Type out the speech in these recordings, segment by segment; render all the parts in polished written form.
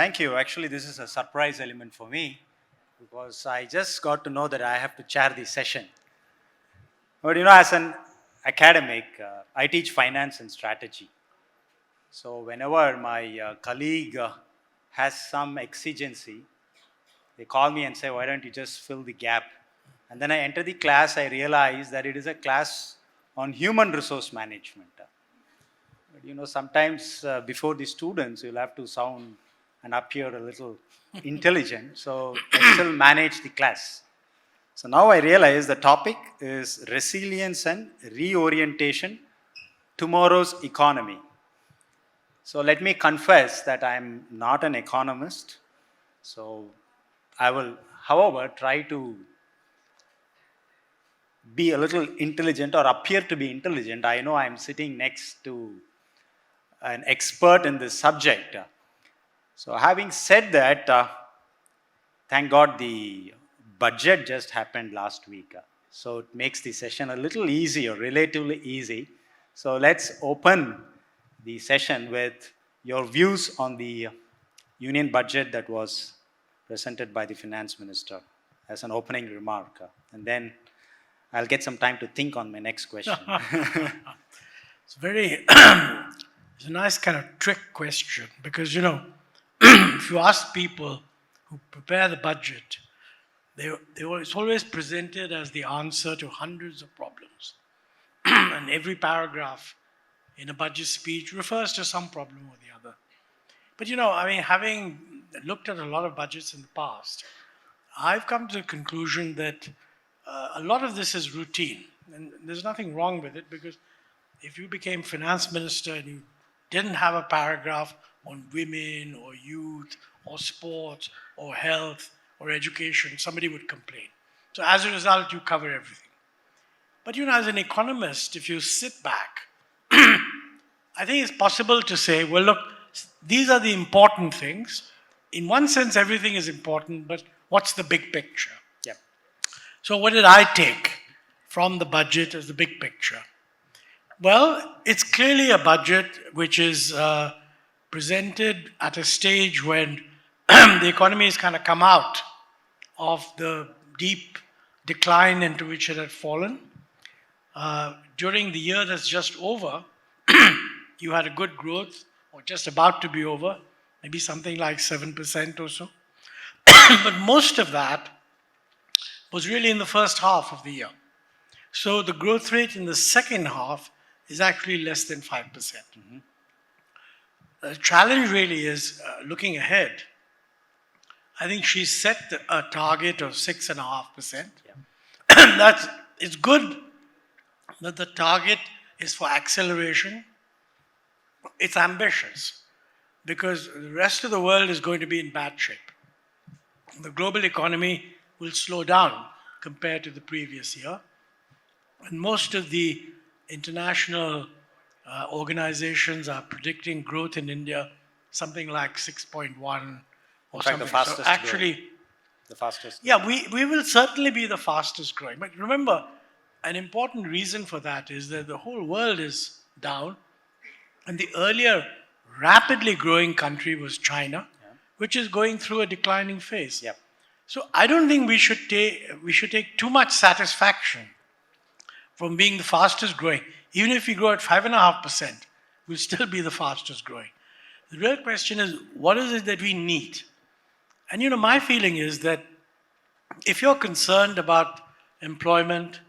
Thank you. Actually, this is a surprise element for me because I just got to know that I have to chair the session. But as an academic, I teach finance and strategy. So whenever my colleague has some exigency, they call me and say, why don't you just fill the gap? And then I enter the class, I realize that it is a class on human resource management. But sometimes before the students, you'll have to sound and appear a little intelligent. So I still manage the class. So now I realize the topic is resilience and reorientation, tomorrow's economy. So let me confess that I'm not an economist. So I will, however, try to be a little intelligent or appear to be intelligent. I know I'm sitting next to an expert in this subject. So having said that, thank God the budget just happened last week. So it makes the session a little easier, relatively easy. So let's open the session with your views on the union budget that was presented by the finance minister as an opening remark. And then I'll get some time to think on my next question. It's it's a nice kind of trick question because, if you ask people who prepare the budget, it's always presented as the answer to hundreds of problems. And every paragraph in a budget speech refers to some problem or the other. But, having looked at a lot of budgets in the past, I've come to the conclusion that a lot of this is routine. And there's nothing wrong with it because if you became finance minister and you didn't have a paragraph on women or youth or sports or health or education, somebody would complain. So as a result, you cover everything. But as an economist, if you sit back, I think it's possible to say, well, look, these are the important things. In one sense, everything is important, but what's the big picture? Yep. So what did I take from the budget as the big picture? Well, it's clearly a budget which is presented at a stage when the economy has kind of come out of the deep decline into which it had fallen. During the year that's just over, you had a good growth, or just about to be over, maybe something like 7% or so. But most of that was really in the first half of the year. So the growth rate in the second half is actually less than 5%. Mm-hmm. The challenge really is looking ahead. I think she set a target of 6.5%. Yeah. It's good that the target is for acceleration. It's ambitious because the rest of the world is going to be in bad shape. The global economy will slow down compared to the previous year. And most of the international organizations are predicting growth in India something like 6.1 or something. The fastest so actually, growing. The fastest. Yeah, we will certainly be the fastest growing. But remember, an important reason for that is that the whole world is down. And the earlier rapidly growing country was China, which is going through a declining phase. Yep. So I don't think we should take too much satisfaction from being the fastest growing. Even if we grow at 5.5%, we'll still be the fastest growing. The real question is, what is it that we need? And my feeling is that if you're concerned about employment,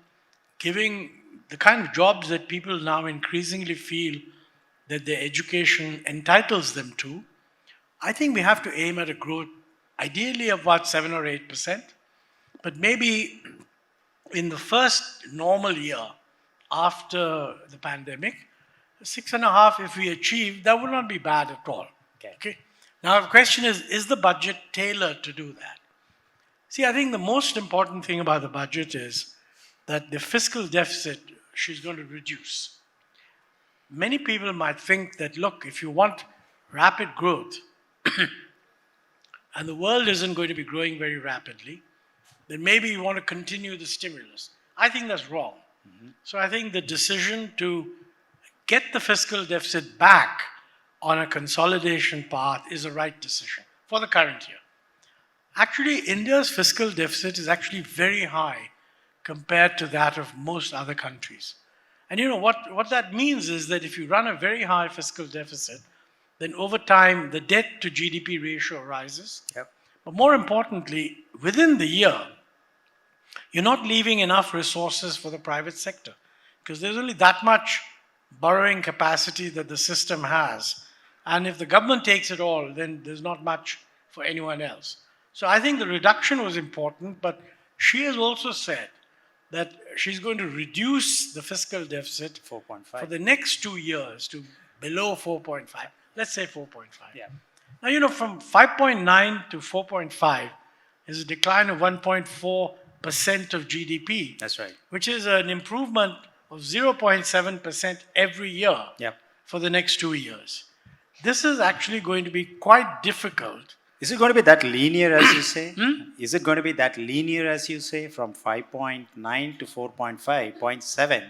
giving the kind of jobs that people now increasingly feel that their education entitles them to, I think we have to aim at a growth ideally of about 7 or 8%, but maybe in the first normal year after the pandemic, 6.5 if we achieve, that would not be bad at all. Okay. Now the question is the budget tailored to do that? See, I think the most important thing about the budget is that the fiscal deficit she's going to reduce. Many people might think that, look, if you want rapid growth, and the world isn't going to be growing very rapidly, then maybe you want to continue the stimulus. I think that's wrong. Mm-hmm. So I think the decision to get the fiscal deficit back on a consolidation path is a right decision for the current year. Actually, India's fiscal deficit is actually very high compared to that of most other countries. And you know what that means is that if you run a very high fiscal deficit, then over time the debt to GDP ratio rises. Yep. But more importantly, within the year, you're not leaving enough resources for the private sector because there's only that much borrowing capacity that the system has. And if the government takes it all, then there's not much for anyone else. So I think the reduction was important, but she has also said that she's going to reduce the fiscal deficit 4.5. for the next 2 years to below 4.5. Let's say 4.5. Yeah. Now, you know, from 5.9 to 4.5 is a decline of 1.4% of GDP. That's right. Which is an improvement of 0.7% every year Yep. for the next 2 years. This is actually going to be quite difficult. Is it going to be that linear as you say? Is it going to be that linear as you say from 5.9 to 4.5, 0.7?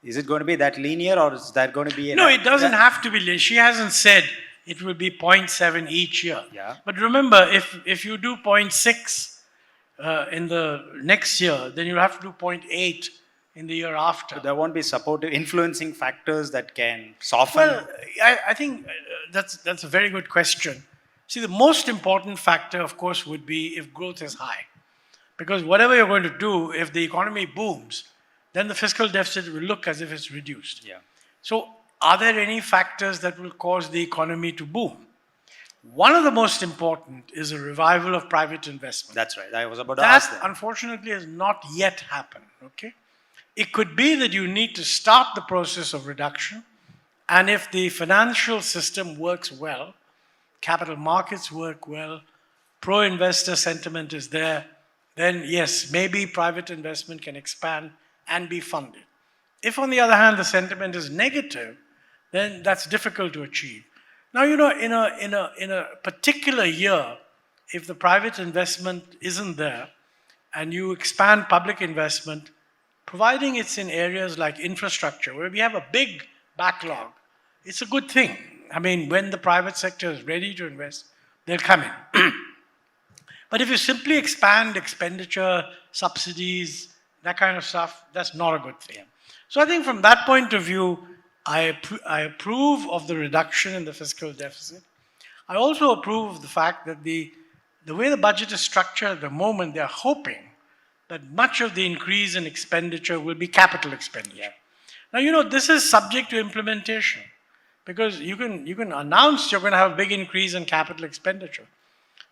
Is it going to be that linear or is that going to be... No, it doesn't have to be linear. She hasn't said it will be 0.7 each year. Yeah. But remember, if you do 0.6 in the next year, then you'll have to do 0.8 in the year after. There won't be supportive influencing factors that can soften. Well, I think that's a very good question. See, the most important factor, of course, would be if growth is high. Because whatever you're going to do, if the economy booms, then the fiscal deficit will look as if it's reduced. Yeah. So are there any factors that will cause the economy to boom? One of the most important is a revival of private investment. That's right. I was about to ask That, that. unfortunately, has not yet happened, okay? It could be that you need to start the process of reduction, and if the financial system works well, capital markets work well, pro-investor sentiment is there, then yes, maybe private investment can expand and be funded. If, on the other hand, the sentiment is negative, then that's difficult to achieve. Now, you know, in a particular year, if the private investment isn't there and you expand public investment, providing it's in areas like infrastructure, where we have a big backlog, it's a good thing. I mean, when the private sector is ready to invest, they'll come in. But if you simply expand expenditure, subsidies, that kind of stuff, that's not a good thing. So I think from that point of view, I approve of the reduction in the fiscal deficit. I also approve of the fact that the way the budget is structured at the moment, they're hoping that much of the increase in expenditure will be capital expenditure. Yeah. Now, you know, this is subject to implementation because you can announce you're going to have a big increase in capital expenditure.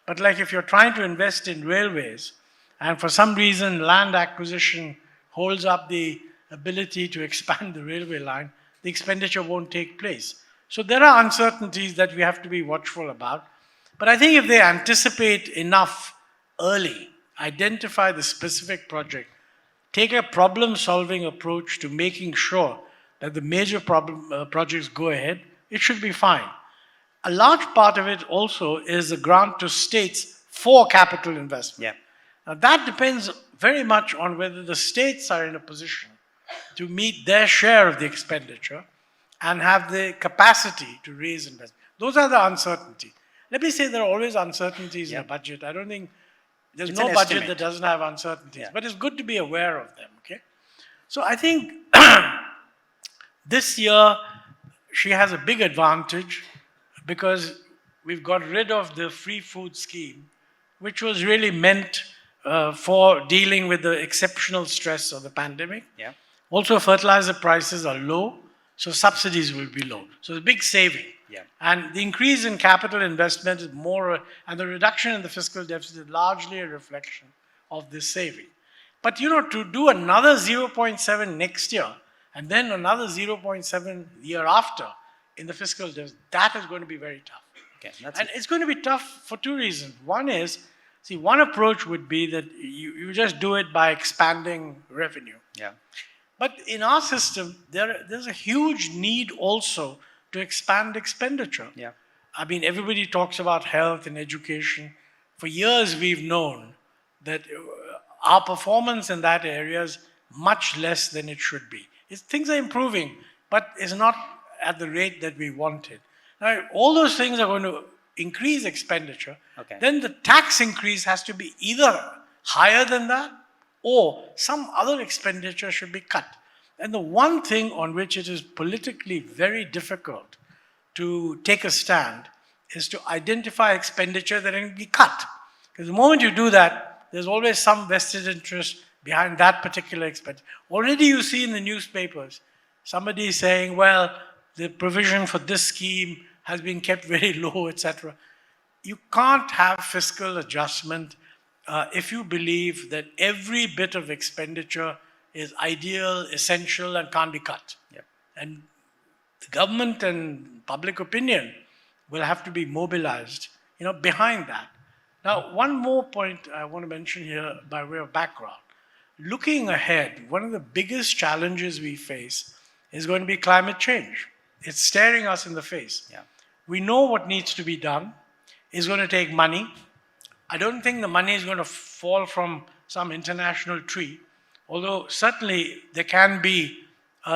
But like if you're trying to invest in railways and for some reason land acquisition holds up the ability to expand the railway line, the expenditure won't take place. So there are uncertainties that we have to be watchful about. But I think if they anticipate enough early, identify the specific project, take a problem-solving approach to making sure that the major projects go ahead, it should be fine. A large part of it also is a grant to states for capital investment. Yeah. Now that depends very much on whether the states are in a position to meet their share of the expenditure and have the capacity to raise investment. Those are the uncertainties. Let me say there are always uncertainties in a budget. I don't think there's no budget estimate that doesn't have uncertainties, but it's good to be aware of them, okay? So I think this year she has a big advantage because we've got rid of the free food scheme, which was really meant for dealing with the exceptional stress of the pandemic. Yeah. Also, fertilizer prices are low, so subsidies will be low. So it's a big saving. Yeah. And the increase in capital investment is more, and the reduction in the fiscal deficit is largely a reflection of this saving. But you know, to do another 0.7 next year, and then another 0.7 the year after in the fiscal deficit, that is going to be very tough. Okay. And it's going to be tough for two reasons. One is, see, one approach would be that you just do it by expanding revenue. Yeah. But in our system, there's a huge need also to expand expenditure. Yeah. I mean, everybody talks about health and education. For years, we've known that our performance in that area is much less than it should be. Things are improving, but it's not at the rate that we wanted. Now, all those things are going to increase expenditure, Okay. then the tax increase has to be either higher than that or some other expenditure should be cut. And the one thing on which it is politically very difficult to take a stand is to identify expenditure that can be cut. Because the moment you do that, there's always some vested interest behind that particular expenditure. Already you see in the newspapers, somebody saying, well, the provision for this scheme has been kept very low, etc. You can't have fiscal adjustment if you believe that every bit of expenditure is ideal, essential, and can't be cut. Yep. And the government and public opinion will have to be mobilized, behind that. Now, one more point I want to mention here by way of background. Looking ahead, one of the biggest challenges we face is going to be climate change. It's staring us in the face. Yeah. We know what needs to be done. It's going to take money. I don't think the money is going to fall from some international tree, although certainly there can be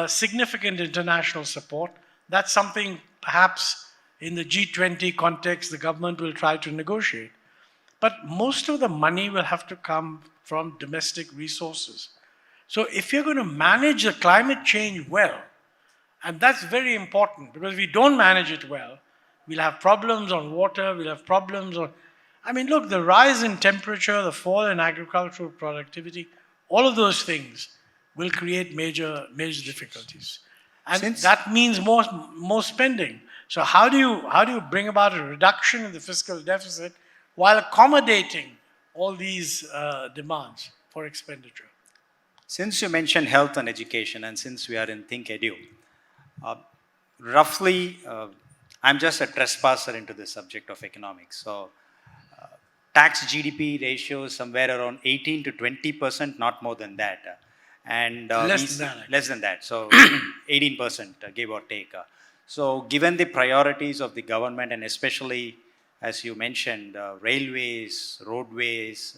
significant international support. That's something perhaps in the G20 context the government will try to negotiate. But most of the money will have to come from domestic resources. So if you're going to manage the climate change well, and that's very important because if we don't manage it well, we'll have problems on water, we'll have problems on... look, the rise in temperature, the fall in agricultural productivity, all of those things will create major difficulties. And that means more spending. So how do you bring about a reduction in the fiscal deficit while accommodating all these demands for expenditure? Since you mentioned health and education, and since we are in ThinkEDU, roughly, I'm just a trespasser into the subject of economics. So, tax GDP ratio is somewhere around 18 to 20%, not more than that. And less than that. So, 18%, give or take. So, given the priorities of the government, and especially, as you mentioned, railways, roadways,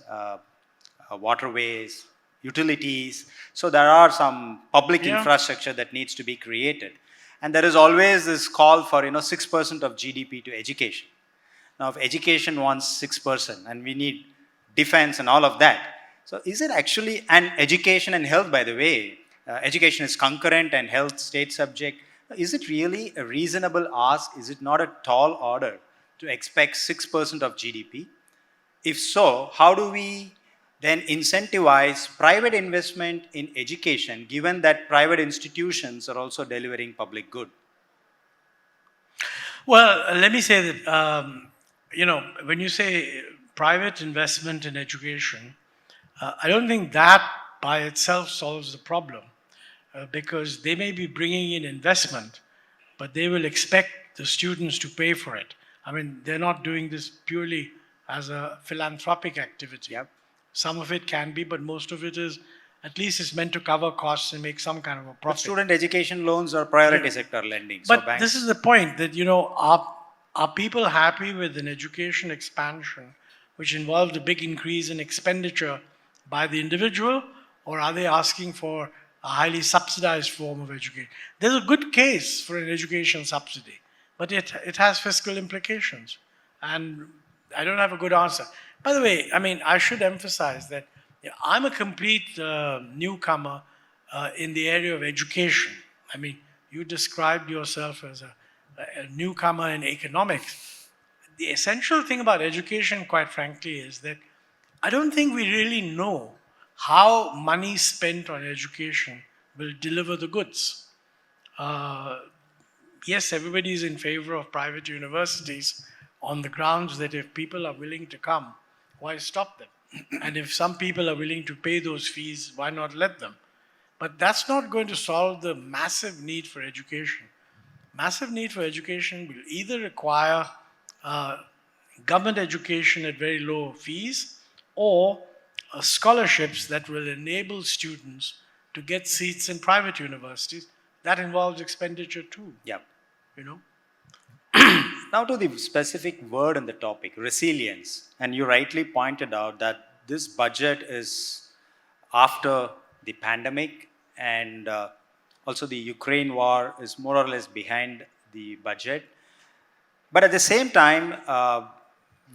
waterways, utilities. So there are some public infrastructure that needs to be created. And there is always this call for 6% of GDP to education. Now if education wants 6% and we need defense and all of that, so is it actually, and education and health, by the way, education is concurrent and health state subject, is it really a reasonable ask? Is it not a tall order to expect 6% of GDP? If so, how do we then incentivize private investment in education, given that private institutions are also delivering public good? Well, let me say that, when you say private investment in education, I don't think that by itself solves the problem because they may be bringing in investment, but they will expect the students to pay for it. They're not doing this purely as a philanthropic activity. Yep. Some of it can be, but most of it is, at least it's meant to cover costs and make some kind of a profit. But student education loans are priority sector lending. But so banks... this is the point that, are people happy with an education expansion which involved a big increase in expenditure by the individual, or are they asking for a highly subsidized form of education? There's a good case for an education subsidy, but it has fiscal implications. And I don't have a good answer. By the way, I should emphasize that I'm a complete newcomer in the area of education. You described yourself as a newcomer in economics. The essential thing about education, quite frankly, is that I don't think we really know how money spent on education will deliver the goods. Yes, everybody is in favor of private universities on the grounds that if people are willing to come, why stop them? And if some people are willing to pay those fees, why not let them? But that's not going to solve the massive need for education. Massive need for education will either require government education at very low fees or scholarships that will enable students to get seats in private universities. That involves expenditure too. Yeah. Now to the specific word in the topic, resilience. And you rightly pointed out that this budget is after the pandemic, and also the Ukraine war is more or less behind the budget. But at the same time,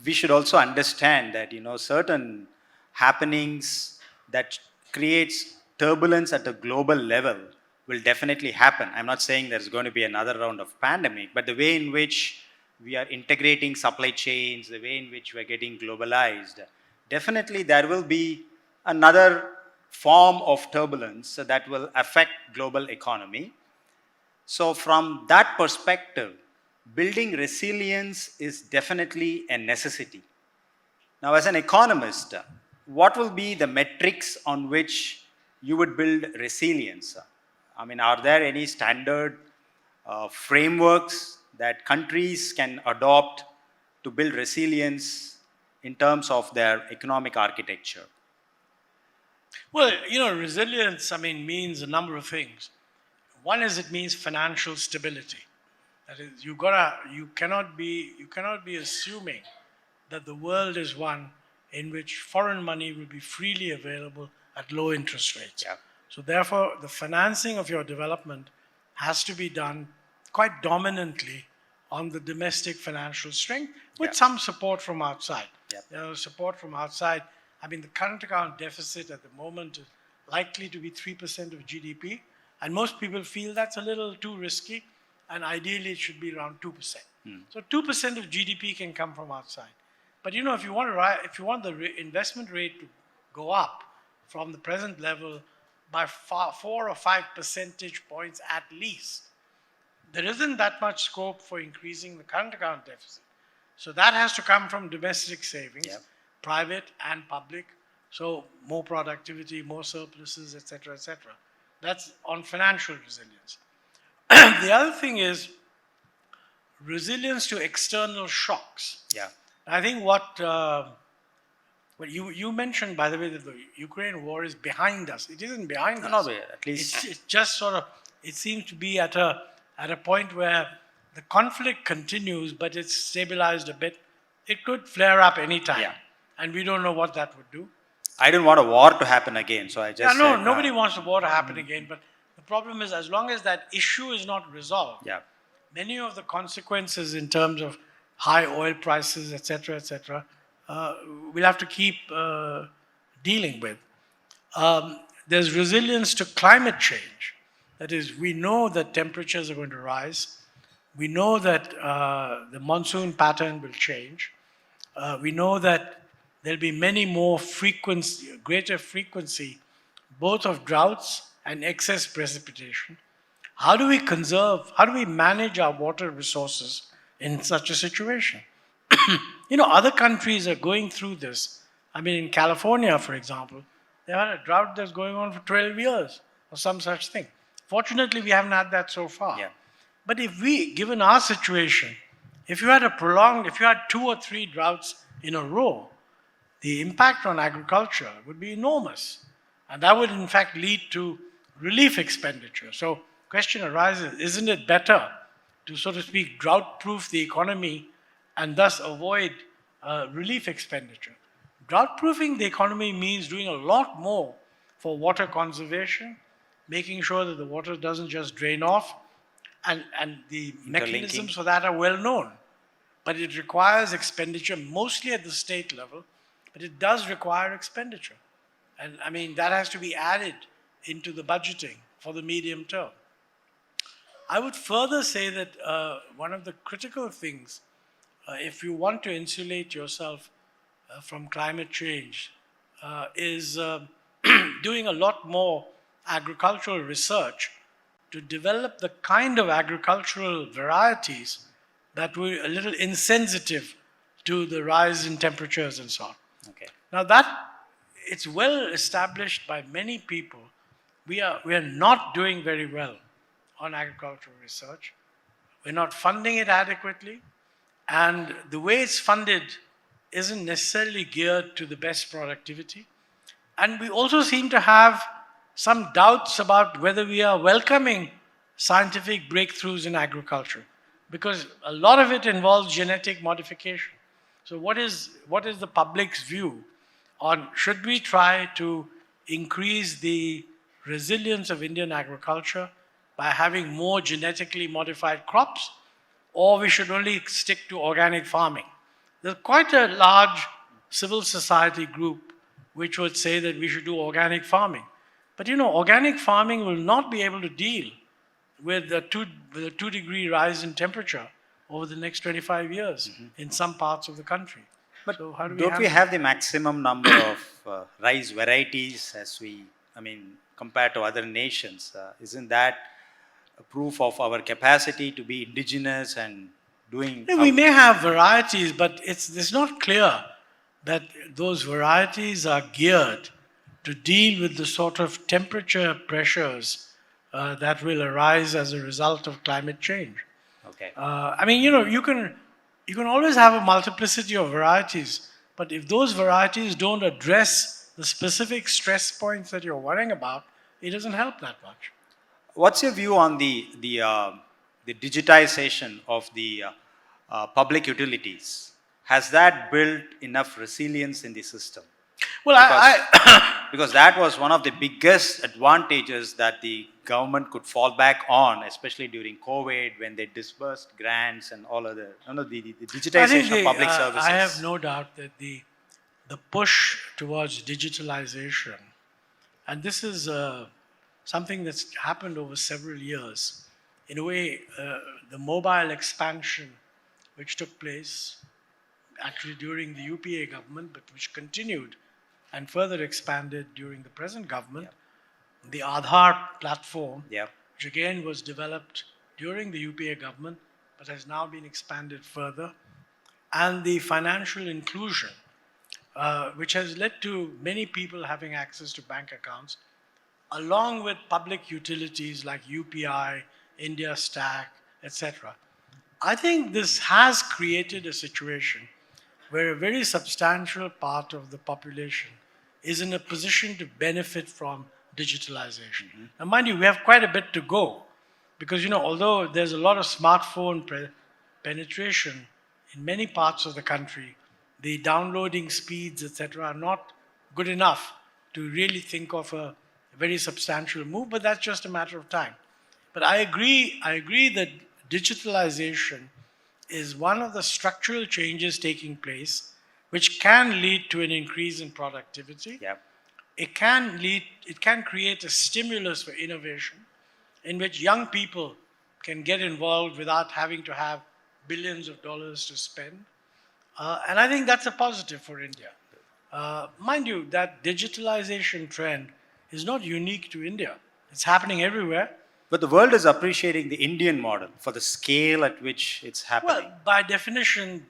we should also understand that certain happenings that creates turbulence at a global level will definitely happen. I'm not saying there's going to be another round of pandemic, but the way in which we are integrating supply chains, the way in which we're getting globalized, definitely there will be another form of turbulence that will affect global economy. So from that perspective, building resilience is definitely a necessity. Now, as an economist, what will be the metrics on which you would build resilience? I mean, are there any standard frameworks that countries can adopt to build resilience in terms of their economic architecture? Well, resilience, means a number of things. One is it means financial stability. That is, you cannot be assuming that the world is one in which foreign money will be freely available at low interest rates. Yeah. So therefore, the financing of your development has to be done quite dominantly on the domestic financial strength with some support from outside. Support from outside. The current account deficit at the moment is likely to be 3% of GDP, and most people feel that's a little too risky, and ideally it should be around 2%. So 2% of GDP can come from outside. But if you want the investment rate to go up from the present level by 4 or 5 percentage points at least, there isn't that much scope for increasing the current account deficit. So that has to come from domestic savings, private and public. So more productivity, more surpluses, etc., etc. That's on financial resilience. The other thing is resilience to external shocks. Yeah. I think you mentioned, by the way, that the Ukraine war is behind us. It isn't behind us. No, at least It's just it seems to be at a point where the conflict continues, but it's stabilized a bit. It could flare up anytime. Yeah. And we don't know what that would do. I didn't want a war to happen again, so I just said, nobody wants the war to happen again, but the problem is as long as that issue is not resolved, many of the consequences in terms of high oil prices, etc., we'll have to keep dealing with. There's resilience to climate change. That is, we know that temperatures are going to rise. We know that the monsoon pattern will change. We know that there'll be many more greater frequency, both of droughts and excess precipitation. How do we manage our water resources in such a situation? Other countries are going through this. In California, for example, they had a drought that's going on for 12 years or some such thing. Fortunately, we haven't had that so far. Yeah. But given our situation, if you had 2 or 3 droughts in a row, the impact on agriculture would be enormous. And that would in fact lead to relief expenditure. So question arises, isn't it better to, so to speak, drought-proof the economy and thus avoid relief expenditure? Drought-proofing the economy means doing a lot more for water conservation, making sure that the water doesn't just drain off, and the mechanisms for that are well known. But it requires expenditure, mostly at the state level, but it does require expenditure. And that has to be added into the budgeting for the medium term. I would further say that one of the critical things, if you want to insulate yourself from climate change, is doing a lot more agricultural research to develop the kind of agricultural varieties that were a little insensitive to the rise in temperatures and so on. Okay. Now it's well established by many people. We are not doing very well on agricultural research. We're not funding it adequately, and the way it's funded isn't necessarily geared to the best productivity. And we also seem to have some doubts about whether we are welcoming scientific breakthroughs in agriculture, because a lot of it involves genetic modification. So what is the public's view on, should we try to increase the resilience of Indian agriculture by having more genetically modified crops? or we should only stick to organic farming. There's quite a large civil society group which would say that we should do organic farming. But organic farming will not be able to deal with a 2 degree rise in temperature over the next 25 years in some parts of the country. But So how do we don't we handle have the maximum number of rice varieties compared to other nations? Isn't that a proof of our capacity to be indigenous and doing? We may have varieties, but it's not clear that those varieties are geared to deal with the sort of temperature pressures that will arise as a result of climate change. Okay. You can always have a multiplicity of varieties, but if those varieties don't address the specific stress points that you're worrying about, it doesn't help that much. What's your view on the digitization of the public utilities? Has that built enough resilience in the system? Well, Because that was one of the biggest advantages that the government could fall back on, especially during COVID, when they disbursed grants and all other, the digitization of public services. I have no doubt that the push towards digitalization, and this is something that's happened over several years. In a way, the mobile expansion which took place actually during the UPA government, but which continued and further expanded during the present government. Yep. The Aadhaar platform, yep, which again was developed during the UPA government, but has now been expanded further, and the financial inclusion, which has led to many people having access to bank accounts, along with public utilities like UPI, India Stack, etc. I think this has created a situation where a very substantial part of the population is in a position to benefit from digitalization. Mm-hmm. Now, mind you, we have quite a bit to go because, although there's a lot of smartphone penetration in many parts of the country, the downloading speeds, etc., are not good enough to really think of a very substantial move, but that's just a matter of time. But I agree that digitalization is one of the structural changes taking place, which can lead to an increase in productivity. Yep. It can create a stimulus for innovation in which young people can get involved without having to have billions of dollars to spend. And I think that's a positive for India. Mind you, that digitalization trend is not unique to India. It's happening everywhere. But the world is appreciating the Indian model for the scale at which it's happening. Well, by definition,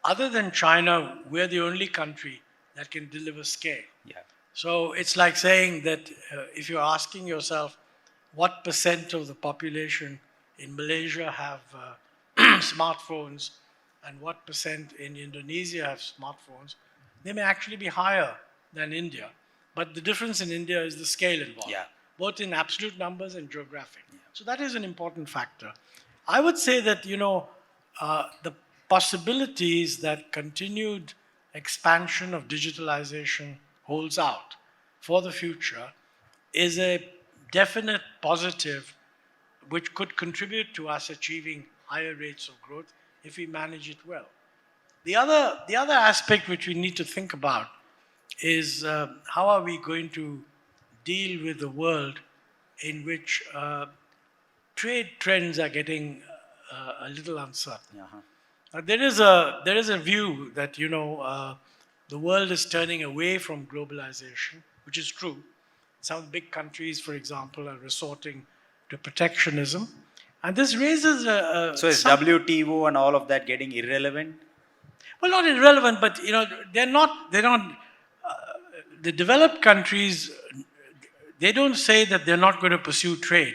other than China, we're the only country that can deliver scale. Yeah. So it's like saying that if you're asking yourself what percent of the population in Malaysia have smartphones and what percent in Indonesia have smartphones, they may actually be higher than India. But the difference in India is the scale involved. Yeah. Both in absolute numbers and geographic. Yeah. So that is an important factor. I would say that, the possibilities that continued expansion of digitalization holds out for the future is a definite positive which could contribute to us achieving higher rates of growth if we manage it well. The other aspect which we need to think about is how are we going to deal with the world in which trade trends are getting a little uncertain. Uh-huh. There is a view that the world is turning away from globalization, which is true. Some big countries, for example, are resorting to protectionism, and this raises So is WTO and all of that getting irrelevant? Well, not irrelevant, but they're not. The developed countries, they don't say that they're not going to pursue trade,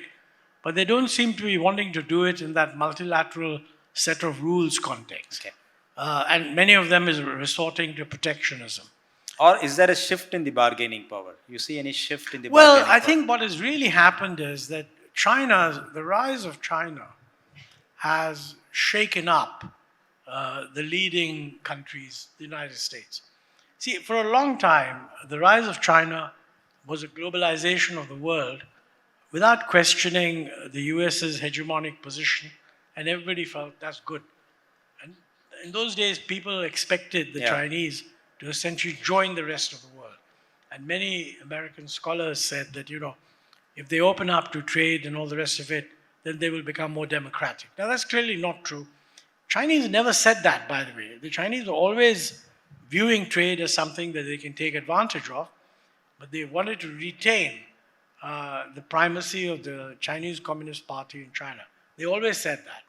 but they don't seem to be wanting to do it in that multilateral set of rules context. Okay. And many of them is resorting to protectionism. Or is there a shift in the bargaining power? You see any shift in the bargaining power? Well, I think what has really happened is that the rise of China has shaken up the leading countries, the United States. See, for a long time, the rise of China was a globalization of the world without questioning the US's hegemonic position and everybody felt that's good. And in those days, people expected the Yeah. Chinese to essentially join the rest of the world. And many American scholars said that, if they open up to trade and all the rest of it, then they will become more democratic. Now, that's clearly not true. Chinese never said that, by the way. The Chinese were always viewing trade as something that they can take advantage of, but they wanted to retain the primacy of the Chinese Communist Party in China. They always said that.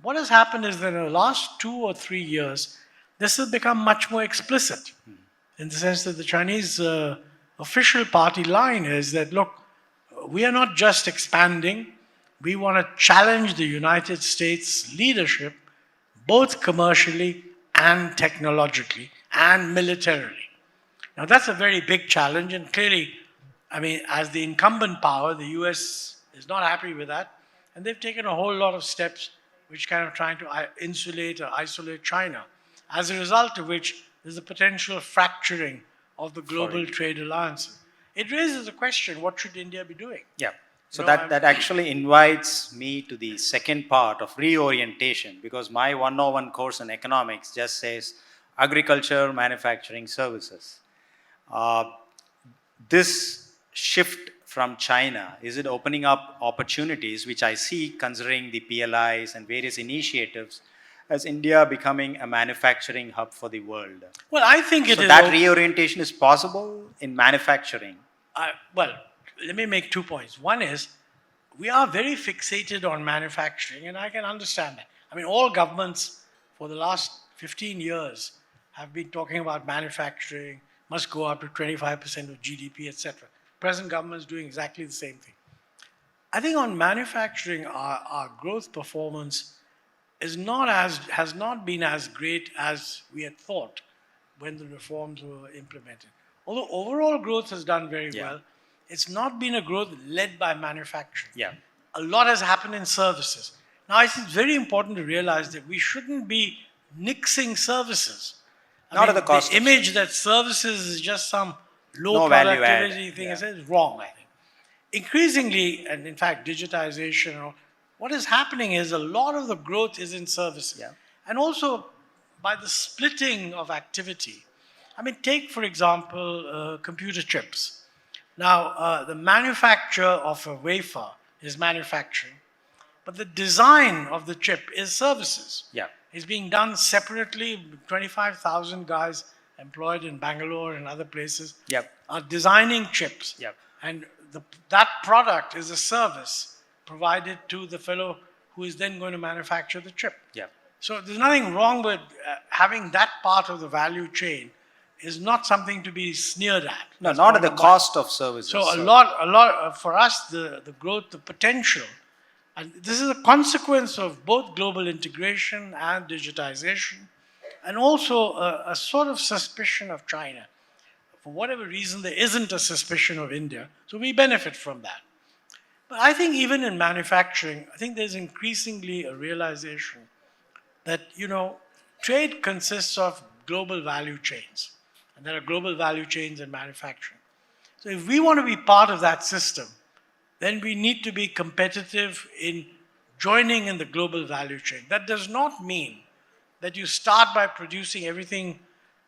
What has happened is that in the last 2 or 3 years, this has become much more explicit in the sense that the Chinese official party line is that, look, we are not just expanding, we want to challenge the United States leadership, both commercially and technologically and militarily. Now, that's a very big challenge, and clearly, as the incumbent power, the US is not happy with that, and they've taken a whole lot of steps which kind of trying to insulate or isolate China, as a result of which there's a potential fracturing of the global trade alliances. It raises a question, what should India be doing? Yeah. So that actually invites me to the second part of reorientation, because my 101 course in economics just says agriculture, manufacturing, services. This shift from China, is it opening up opportunities, which I see considering the PLIs and various initiatives, as India becoming a manufacturing hub for the world? Well, I think it So is. that reorientation is possible in manufacturing. Well, let me make 2 points. One is, we are very fixated on manufacturing, and I can understand that. All governments for the last 15 years have been talking about manufacturing, must go up to 25% of GDP, etc. Present government is doing exactly the same thing. I think on manufacturing, our growth performance has not been as great as we had thought when the reforms were implemented. Although overall growth has done very well, it's not been a growth led by manufacturing. Yeah. A lot has happened in services. Now, I think it's very important to realize that we shouldn't be nixing services. Not at the cost the of image that services is just some low No value productivity add. thing Yeah. is wrong, I think. Increasingly, and in fact, digitization, what is happening is a lot of the growth is in services. Yeah. And also by the splitting of activity. Take, for example, computer chips. Now, the manufacture of a wafer is manufacturing, but the design of the chip is services. Yeah. It's being done separately. 25,000 guys employed in Bangalore and other places Yep. are designing chips. Yep. And that product is a service provided to the fellow who is then going to manufacture the chip. Yeah. So there's nothing wrong with having that part of the value chain. Is not something to be sneered at. No, That's not at point the number one. cost of services. So a lot for us, the growth, the potential, and this is a consequence of both global integration and digitization, and also a sort of suspicion of China. For whatever reason, there isn't a suspicion of India, so we benefit from that. But I think even in manufacturing, I think there's increasingly a realization that, trade consists of global value chains. And there are global value chains in manufacturing. So if we want to be part of that system, then we need to be competitive in joining in the global value chain. That does not mean that you start by producing everything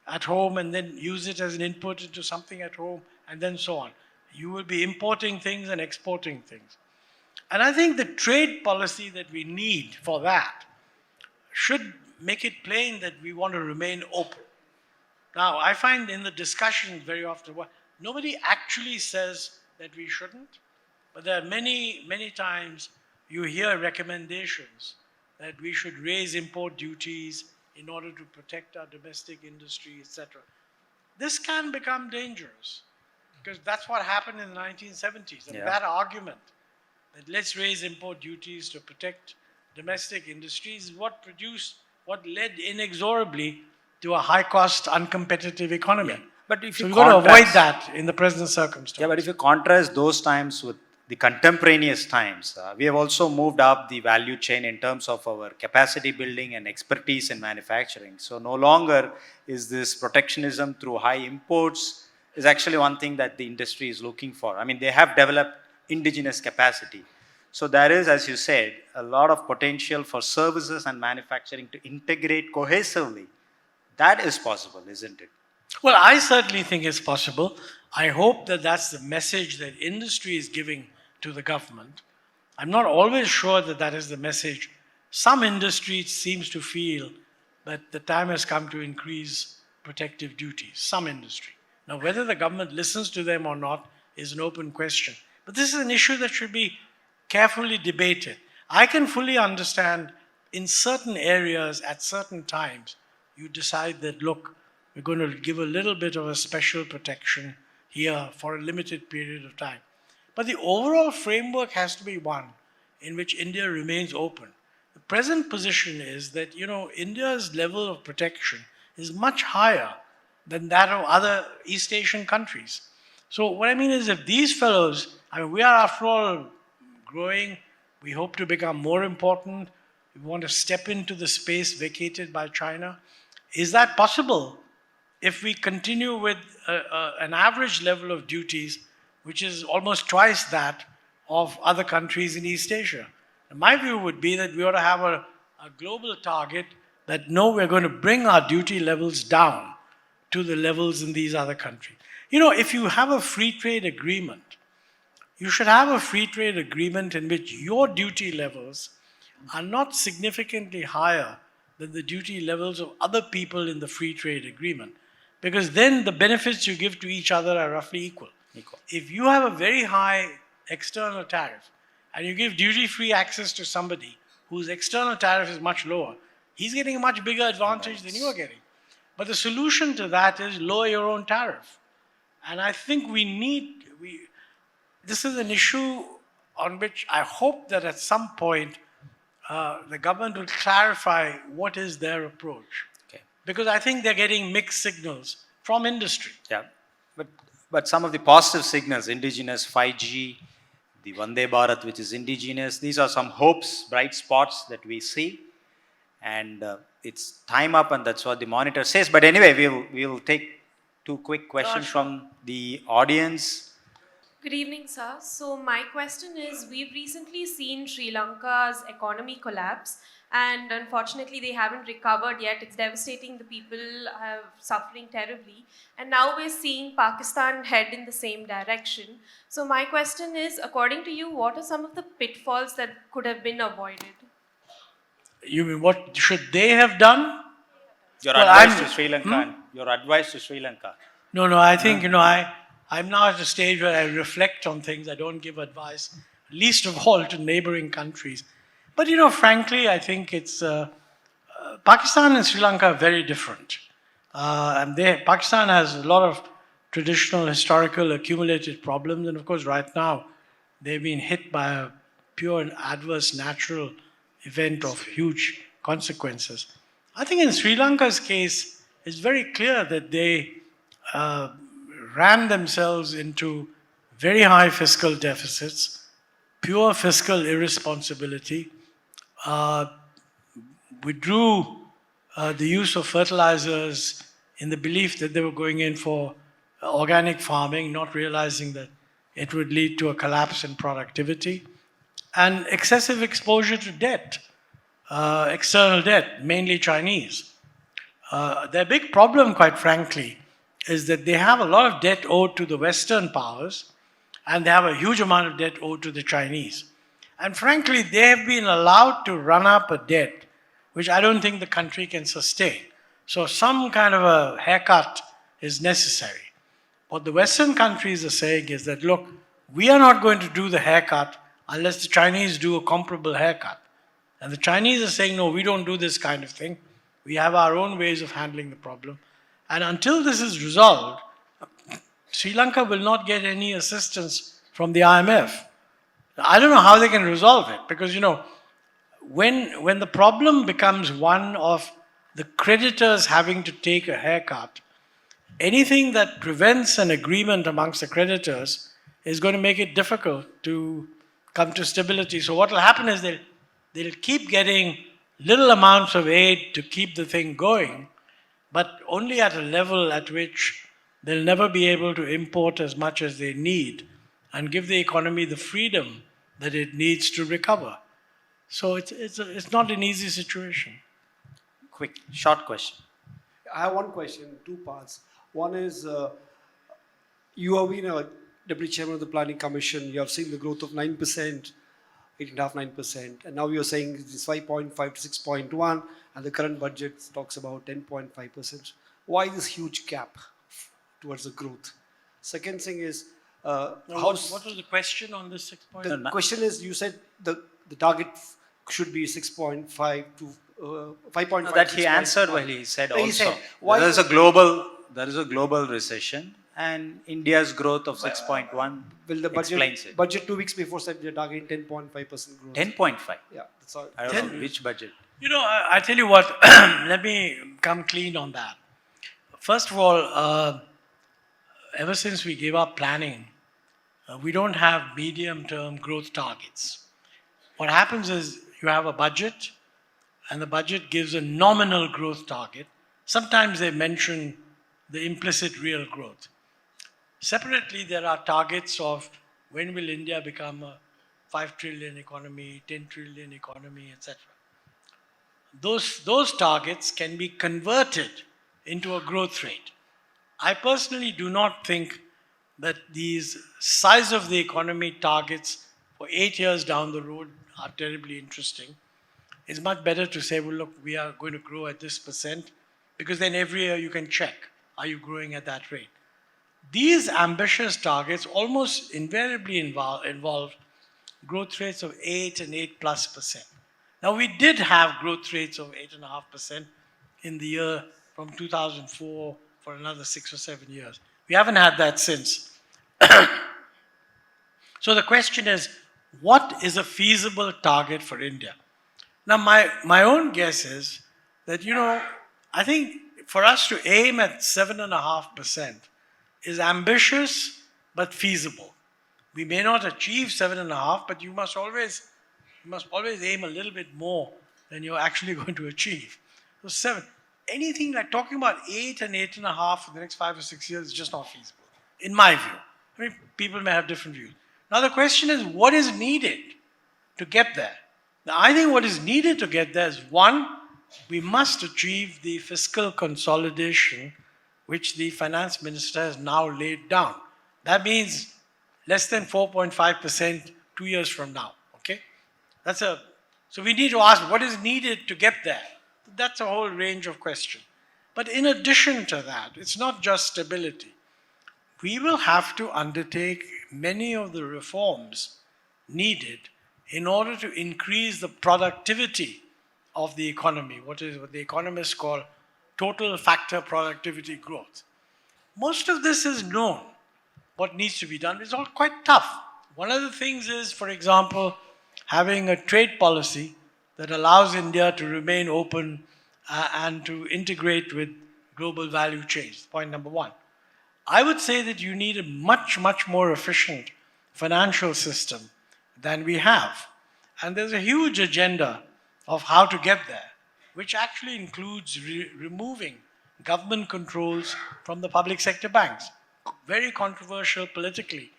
at home and then use it as an input into something at home and then so on. You will be importing things and exporting things. And I think the trade policy that we need for that should make it plain that we want to remain open. Now, I find in the discussion very often, nobody actually says that we shouldn't, but there are many, many times you hear recommendations that we should raise import duties in order to protect our domestic industry, etc. This can become dangerous because that's what happened in the 1970s. And that argument that let's raise import duties to protect domestic industries is what led inexorably to a high-cost, uncompetitive economy. Yeah. But if so you we've got to avoid that in the present circumstances. Yeah, but if you contrast those times with the contemporaneous times, we have also moved up the value chain in terms of our capacity building and expertise in manufacturing. So no longer is this protectionism through high imports is actually one thing that the industry is looking for. They have developed indigenous capacity. So there is, as you said, a lot of potential for services and manufacturing to integrate cohesively. That is possible, isn't it? Well, I certainly think it's possible. I hope that that's the message that industry is giving to the government. I'm not always sure that that is the message. Some industry seems to feel that the time has come to increase protective duties. Some industry. Now, whether the government listens to them or not is an open question. But this is an issue that should be carefully debated. I can fully understand in certain areas at certain times, you decide that, look, we're going to give a little bit of a special protection here for a limited period of time. But the overall framework has to be one in which India remains open. The present position is that, India's level of protection is much higher than that of other East Asian countries. So what I mean is, if these fellows, we are after all growing, we hope to become more important, we want to step into the space vacated by China. Is that possible if we continue with an average level of duties, which is almost twice that of other countries in East Asia? And my view would be that we ought to have a global target that, no, we're going to bring our duty levels down to the levels in these other countries. If you have a free trade agreement, you should have a free trade agreement in which your duty levels are not significantly higher than the duty levels of other people in the free trade agreement. Because then the benefits you give to each other are roughly equal. If you have a very high external tariff and you give duty-free access to somebody whose external tariff is much lower, he's getting a much bigger advantage than you are getting. But the solution to that is lower your own tariff. And I think this is an issue on which I hope that at some point the government will clarify what is their approach. Okay. Because I think they're getting mixed signals from industry. Yeah, but some of the positive signals, indigenous 5G, the Vande Bharat, which is indigenous, these are some hopes, bright spots that we see. And it's time up, and that's what the monitor says. But anyway, we'll take two quick questions from the audience. Good evening, sir. So my question is, we've recently seen Sri Lanka's economy collapse, and unfortunately they haven't recovered yet. It's devastating. The people are suffering terribly. And now we're seeing Pakistan head in the same direction. So my question is, according to you, what are some of the pitfalls that could have been avoided? You mean what should they have done? Your advice to Sri Lanka. Your advice to Sri Lanka. No, I think, I'm now at a stage where I reflect on things. I don't give advice, least of all to neighboring countries. But, frankly, I think it's Pakistan and Sri Lanka are very different. And Pakistan has a lot of traditional, historical, accumulated problems. And, of course, right now, they've been hit by a pure and adverse natural event of huge consequences. I think in Sri Lanka's case, it's very clear that they ran themselves into very high fiscal deficits, pure fiscal irresponsibility, withdrew the use of fertilizers in the belief that they were going in for organic farming, not realizing that it would lead to a collapse in productivity, and excessive exposure to debt, external debt, mainly Chinese. Their big problem, quite frankly, is that they have a lot of debt owed to the Western powers, and they have a huge amount of debt owed to the Chinese. And frankly, they have been allowed to run up a debt which I don't think the country can sustain. So some kind of a haircut is necessary. What the Western countries are saying is that, look, we are not going to do the haircut unless the Chinese do a comparable haircut. And the Chinese are saying, no, we don't do this kind of thing. We have our own ways of handling the problem. And until this is resolved, Sri Lanka will not get any assistance from the IMF. I don't know how they can resolve it, because, when the problem becomes one of the creditors having to take a haircut, anything that prevents an agreement amongst the creditors is going to make it difficult to come to stability. So what will happen is they'll keep getting little amounts of aid to keep the thing going, but only at a level at which they'll never be able to import as much as they need and give the economy the freedom that it needs to recover. So it's not an easy situation. Quick, short question. I have one question, two parts. One is, you have been a deputy chairman of the Planning Commission. You have seen the growth of 9%, 8.5%, 9%, and now you're saying it's 5.5 to 6.1, and the current budget talks about 10.5%. Why this huge gap towards the growth? Second thing is, What was the question on this 6 point? the question is, you said the target should be 6.5 to 5.5. No, that he 6.1. answered while he said He also. said, why there is a global recession, and India's growth of 6.1 will the explains it. budget 2 weeks before said you're targeting 10.5% growth? 10.5. Yeah, that's all. I don't know which budget. You know, I tell you what, let me come clean on that. First of all, ever since we gave up planning, we don't have medium-term growth targets. What happens is you have a budget, and the budget gives a nominal growth target. Sometimes they mention the implicit real growth. Separately, there are targets of when will India become a 5 trillion economy, 10 trillion economy, etc. Those targets can be converted into a growth rate. I personally do not think that these size of the economy targets for 8 years down the road are terribly interesting. It's much better to say, well, look, we are going to grow at this percent, because then every year you can check, are you growing at that rate? These ambitious targets almost invariably involve growth rates of 8 and 8+%. Now, we did have growth rates of 8.5% in the year from 2004 for another 6 or 7 years. We haven't had that since. So the question is, what is a feasible target for India? Now, my own guess is that, you know, I think for us to aim at 7.5% is ambitious but feasible. We may not achieve 7.5, but you must always aim a little bit more than you're actually going to achieve. So 7. Anything like talking about 8 and 8.5 for the next 5 or 6 years is just not feasible, in my view. I mean, people may have different views. Now the question is, what is needed to get there? Now, I think what is needed to get there is, one, we must achieve the fiscal consolidation which the finance minister has now laid down. That means less than 4.5% 2 years from now, okay? So we need to ask what is needed to get there. That's a whole range of questions. But in addition to that, it's not just stability. We will have to undertake many of the reforms needed in order to increase the productivity of the economy, what the economists call total factor productivity growth. Most of this is known, what needs to be done. It's all quite tough. One of the things is, for example, having a trade policy that allows India to remain open and to integrate with global value chains, point number one. I would say that you need a much, much more efficient financial system than we have. And there's a huge agenda of how to get there, which actually includes removing government controls from the public sector banks. Very controversial politically.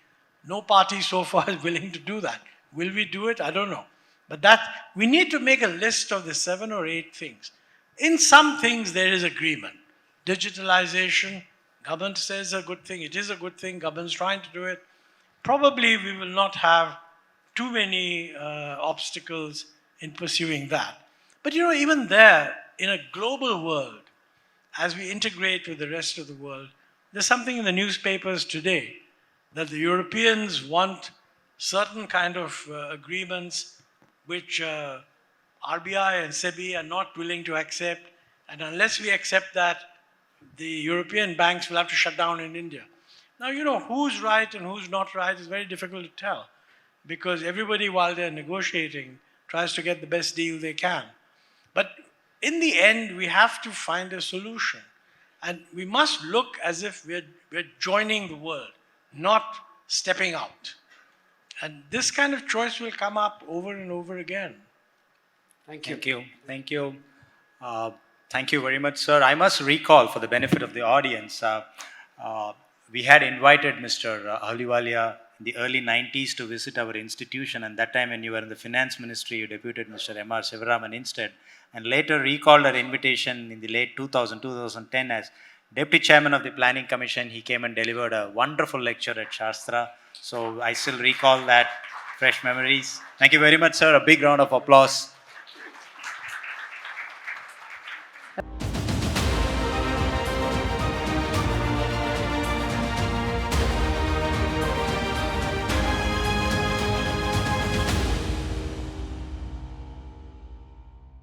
No party so far is willing to do that. Will we do it? I don't know. But we need to make a list of the 7 or 8 things. In some things there is agreement. Digitalization, government says a good thing. It is a good thing. Government's trying to do it. Probably we will not have too many obstacles in pursuing that. But you know, even there, in a global world, as we integrate with the rest of the world, there's something in the newspapers today that the Europeans want certain kind of agreements which RBI and SEBI are not willing to accept, and unless we accept that, the European banks will have to shut down in India. Now, you know, who's right and who's not right is very difficult to tell, because everybody, while they're negotiating, tries to get the best deal they can. But in the end, we have to find a solution. And we must look as if we're joining the world, not stepping out. And this kind of choice will come up over and over again. Thank you. Thank you. Thank you. Thank you very much, sir. I must recall, for the benefit of the audience, we had invited Mr. Ahluwalia in the early 90s to visit our institution, and that time when you were in the finance ministry, you deputed Mr. M.R. Sivaraman instead, and later recalled our invitation in the late 2010 as Deputy Chairman of the Planning Commission. He came and delivered a wonderful lecture at Shastra. So I still recall that, fresh memories. Thank you very much, sir. A big round of applause.